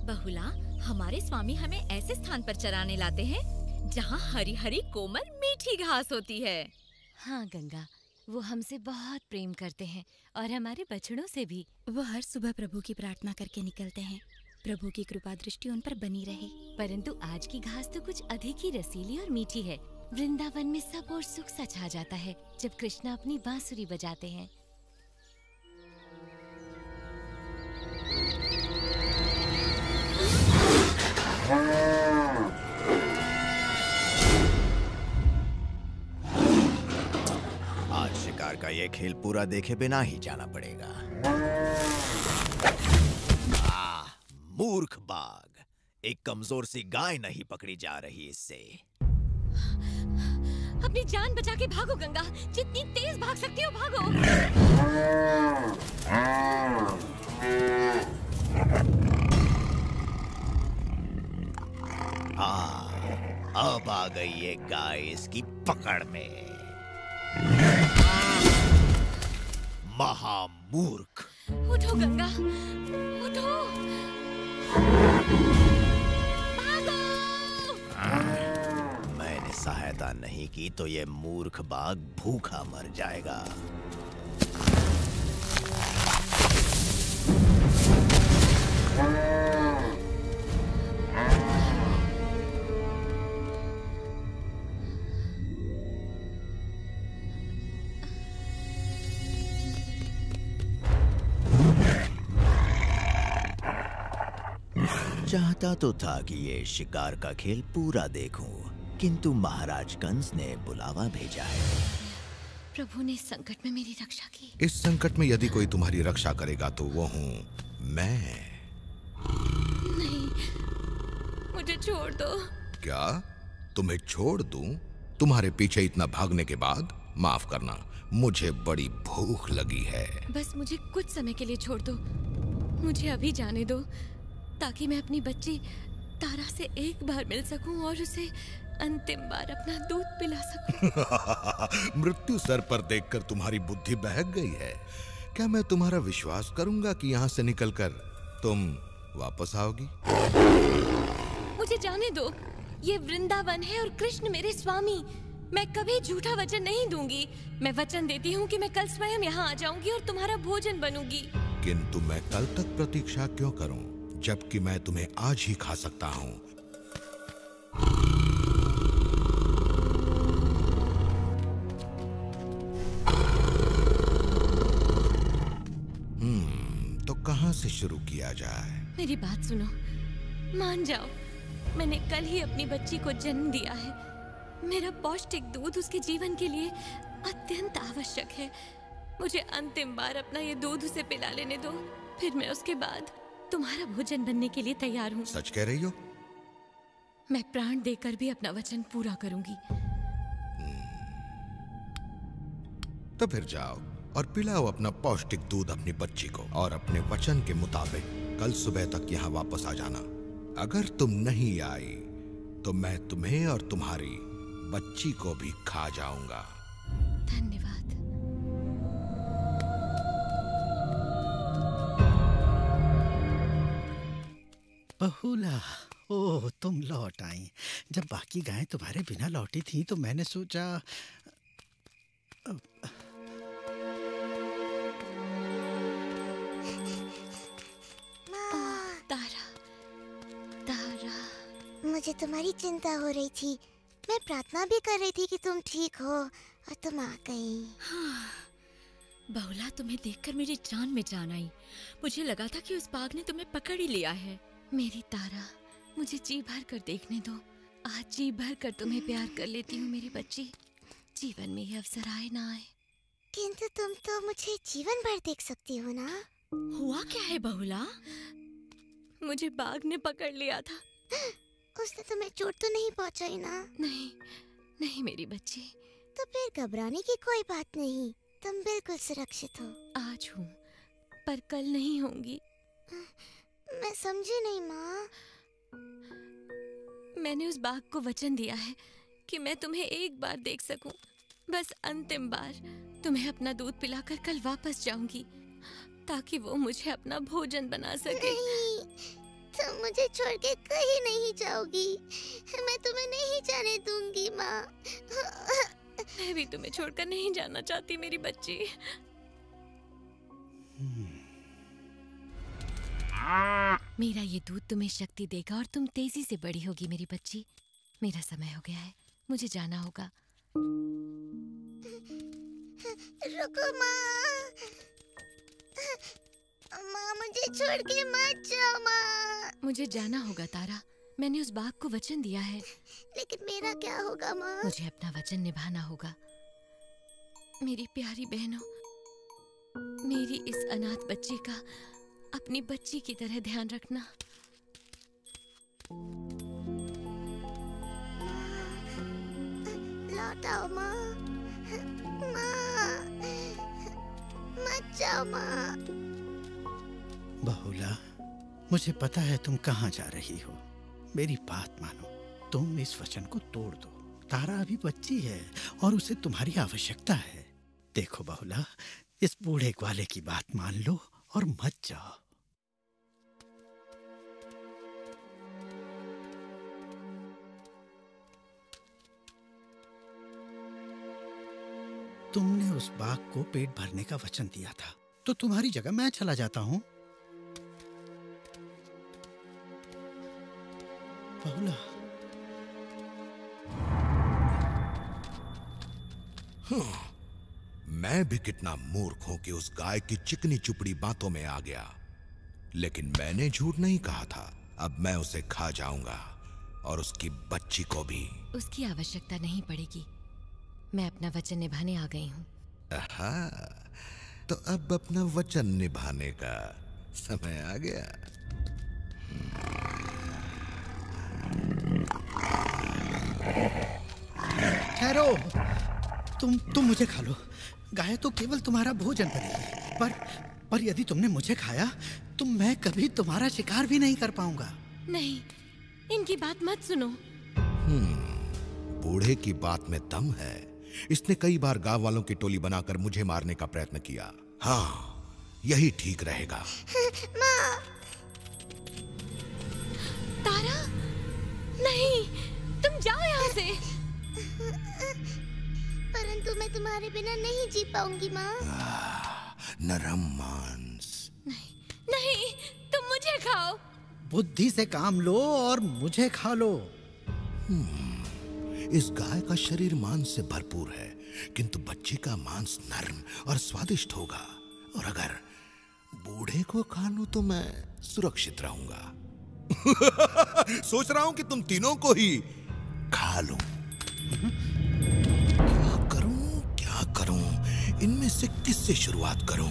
बहुला, हमारे स्वामी हमें ऐसे स्थान पर चराने लाते हैं जहाँ हरी हरी कोमल मीठी घास होती है। हाँ गंगा, वो हमसे बहुत प्रेम करते हैं और हमारे बछड़ों से भी। वो हर सुबह प्रभु की प्रार्थना करके निकलते हैं, प्रभु की कृपा दृष्टि उन पर बनी रहे। परंतु आज की घास तो कुछ अधिक ही रसीली और मीठी है। वृंदावन में सब और सुख सा छा जाता है जब कृष्णा अपनी बांसुरी बजाते हैं। आज शिकार का ये खेल पूरा देखे बिना ही जाना पड़ेगा। मूर्ख बाघ, एक कमजोर सी गाय नहीं पकड़ी जा रही इससे। अपनी जान बचा के भागो गंगा, जितनी तेज भाग सकती हो भागो। अब आ गई ये गाय इसकी पकड़ में। महामूर्ख। उठो गंगा, उठो। मैंने सहायता नहीं की तो ये मूर्ख बाघ भूखा मर जाएगा। चाहता तो था कि ये शिकार का खेल पूरा देखूं, किंतु महाराज कंस ने बुलावा भेजा है। प्रभु ने इस संकट में मेरी रक्षा की। इस संकट में यदि कोई तुम्हारी रक्षा करेगा तो वो हूँ मैं। नहीं, मुझे छोड़ दो। क्या तुम्हें छोड़ दूं? तुम्हारे पीछे इतना भागने के बाद? माफ करना, मुझे बड़ी भूख लगी है। बस मुझे कुछ समय के लिए छोड़ दो, मुझे अभी जाने दो, ताकि मैं अपनी बच्ची तारा से एक बार मिल सकूं और उसे अंतिम बार अपना दूध पिला सकूं। मृत्यु सर पर देखकर तुम्हारी बुद्धि बहक गई है। क्या मैं तुम्हारा विश्वास करूंगा कि यहाँ से निकलकर तुम वापस आओगी? मुझे जाने दो, ये वृंदावन है और कृष्ण मेरे स्वामी। मैं कभी झूठा वचन नहीं दूंगी। मैं वचन देती हूँ कि मैं कल स्वयं यहाँ आ जाऊंगी और तुम्हारा भोजन बनूंगी। किंतु मैं कल तक प्रतीक्षा क्यों करूं, जबकि मैं तुम्हें आज ही खा सकता हूं। तो कहां से शुरू किया जाए? मेरी बात सुनो, मान जाओ, मैंने कल ही अपनी बच्ची को जन्म दिया है। मेरा पौष्टिक दूध उसके जीवन के लिए अत्यंत आवश्यक है। मुझे अंतिम बार अपना ये दूध उसे पिला लेने दो, फिर मैं उसके बाद तुम्हारा भोजन बनने के लिए तैयार हूँ। सच कह रही हो? मैं प्राण देकर भी अपना वचन पूरा करूंगी। तो फिर जाओ और पिलाओ अपना पौष्टिक दूध अपनी बच्ची को, और अपने वचन के मुताबिक कल सुबह तक यहाँ वापस आ जाना। अगर तुम नहीं आई तो मैं तुम्हें और तुम्हारी बच्ची को भी खा जाऊंगा। धन्यवाद। बहुला, ओह तुम लौट आई। जब बाकी गायें तुम्हारे बिना लौटी थी तो मैंने सोचा तारा, तारा, मुझे तुम्हारी चिंता हो रही थी। मैं प्रार्थना भी कर रही थी कि तुम ठीक हो और तुम आ गई। हाँ, बहुला, तुम्हें देखकर मेरी जान में जान आई। मुझे लगा था कि उस बाघ ने तुम्हें पकड़ ही लिया है। मेरी तारा, मुझे जी भर कर देखने दो। आज जी भर कर तुम्हें प्यार कर लेती हूँ मेरी बच्ची। जीवन में ये अवसर आए ना आए। किंतु तुम तो मुझे जीवन भर देख सकती हो ना। हुआ क्या है बहुला? मुझे बाघ ने पकड़ लिया था। उसने तुम्हें चोट तो नहीं पहुंचाई ना? नहीं, नहीं मेरी बच्ची। तो फिर घबराने की कोई बात नहीं, तुम बिल्कुल सुरक्षित हो। आज हूँ, पर कल नहीं होंगी। मैं समझी नहीं माँ। मैंने उस बाघ को वचन दिया है कि मैं तुम्हें एक बार देख सकूं, बस अंतिम बार। तुम्हें अपना दूध पिलाकर कल वापस जाऊंगी, ताकि वो मुझे अपना भोजन बना सके। नहीं, तुम मुझे छोड़ के कहीं नहीं जाओगी। मैं तुम्हें नहीं जाने दूंगी माँ। मैं भी तुम्हें छोड़कर नहीं जाना चाहती मेरी बच्ची। मेरा ये दूध तुम्हें शक्ति देगा और तुम तेजी से बड़ी होगी मेरी बच्ची। मेरा समय हो गया है, मुझे जाना होगा। रुको माँ। माँ मुझे छोड़ के मत जाओ माँ। मुझे जाना होगा तारा, मैंने उस बाघ को वचन दिया है। लेकिन मेरा क्या होगा माँ? मुझे अपना वचन निभाना होगा। मेरी प्यारी बहनों, मेरी इस अनाथ बच्ची का अपनी बच्ची की तरह ध्यान रखना। लौट आओ माँ। माँ मत जाओ माँ। बहुला, मुझे पता है तुम कहाँ जा रही हो। मेरी बात मानो, तुम इस वचन को तोड़ दो। तारा अभी बच्ची है और उसे तुम्हारी आवश्यकता है। देखो बहुला, इस बूढ़े ग्वाले की बात मान लो और मत जाओ। तुमने उस बाघ को पेट भरने का वचन दिया था, तो तुम्हारी जगह मैं चला जाता हूं। बहुला, मैं भी कितना मूर्ख हूं कि उस गाय की चिकनी चुपड़ी बातों में आ गया। लेकिन मैंने झूठ नहीं कहा था। अब मैं उसे खा जाऊंगा और उसकी बच्ची को भी। उसकी आवश्यकता नहीं पड़ेगी, मैं अपना वचन निभाने आ गई हूँ। आहा, तो अब अपना वचन निभाने का समय आ गया। ठहरो, तुम मुझे खा लो। गाय तो केवल तुम्हारा भोजन बनेगी, पर यदि तुमने मुझे खाया तो मैं कभी तुम्हारा शिकार भी नहीं कर पाऊंगा। नहीं, इनकी बात मत सुनो। बूढ़े की बात में दम है। इसने कई बार गांव वालों की टोली बनाकर मुझे मारने का प्रयत्न किया। हाँ, यही ठीक रहेगा। माँ। तारा, नहीं, तुम जाओ यहाँ से। परंतु मैं तुम्हारे बिना नहीं जी पाऊंगी माँ। नरम मांस। नहीं, तुम मुझे खाओ। बुद्धि से काम लो और मुझे खा लो। इस गाय का शरीर मांस से भरपूर है, किंतु बच्ची का मांस नरम और स्वादिष्ट होगा। और अगर बूढ़े को खा लूं तो मैं सुरक्षित रहूंगा। सोच रहा हूं कि तुम तीनों को ही खा लूं। क्या करूं? इनमें से किससे शुरुआत करूं?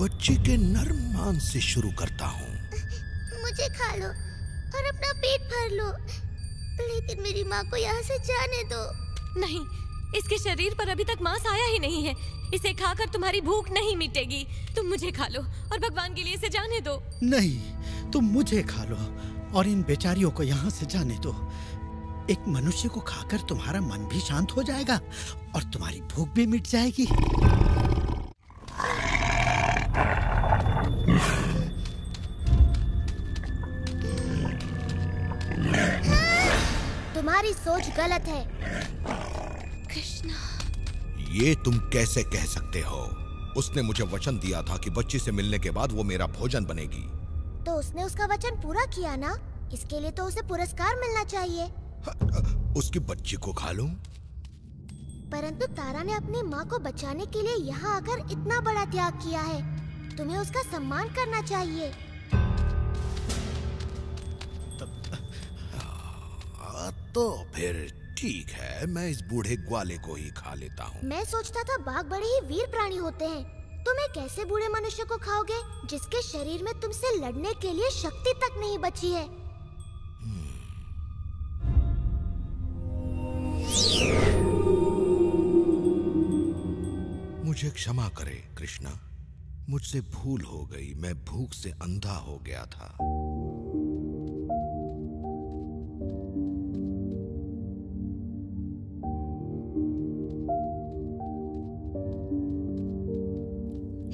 बच्ची के नरम मांस से शुरू करता हूं। मुझे खा लो और अपना पेट भर लो, लेकिन मेरी माँ को यहाँ से जाने दो। नहीं, इसके शरीर पर अभी तक मांस आया ही नहीं है। इसे खाकर तुम्हारी भूख नहीं मिटेगी। तुम मुझे खा लो और भगवान के लिए इसे जाने दो। नहीं, तुम मुझे खा लो और इन बेचारियों को यहाँ से जाने दो। एक मनुष्य को खाकर तुम्हारा मन भी शांत हो जाएगा और तुम्हारी भूख भी मिट जाएगी। तुम्हारी सोच गलत है। कृष्णा, ये तुम कैसे कह सकते हो? उसने मुझे वचन दिया था कि बच्ची से मिलने के बाद वो मेरा भोजन बनेगी। तो उसने उसका वचन पूरा किया ना, इसके लिए तो उसे पुरस्कार मिलना चाहिए। उसकी बच्ची को खा लूं? परंतु तारा ने अपनी माँ को बचाने के लिए यहाँ आकर इतना बड़ा त्याग किया है। तुम्हें उसका सम्मान करना चाहिए। तो फिर ठीक है, मैं इस बूढ़े ग्वाले को ही खा लेता हूँ। मैं सोचता था बाघ बड़े ही वीर प्राणी होते हैं। तुम एक ऐसे बूढ़े मनुष्य को खाओगे जिसके शरीर में तुमसे लड़ने के लिए शक्ति तक नहीं बची है। मुझे क्षमा करे कृष्णा, मुझसे भूल हो गई। मैं भूख से अंधा हो गया था।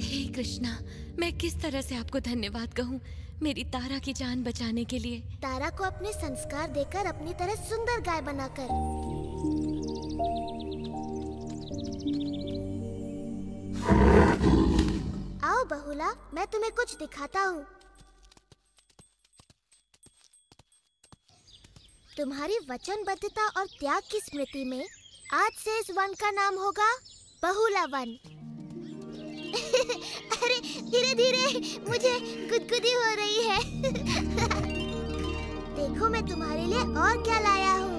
हे कृष्णा, मैं किस तरह से आपको धन्यवाद कहूँ। मेरी तारा की जान बचाने के लिए। तारा को अपने संस्कार देकर अपनी तरह सुंदर गाय बनाकर। आओ बहुला, मैं तुम्हें कुछ दिखाता हूँ। तुम्हारी वचनबद्धता और त्याग की स्मृति में आज से इस वन का नाम होगा बहुला वन। अरे धीरे धीरे, मुझे गुदगुदी हो रही है। देखो मैं तुम्हारे लिए और क्या लाया हूँ।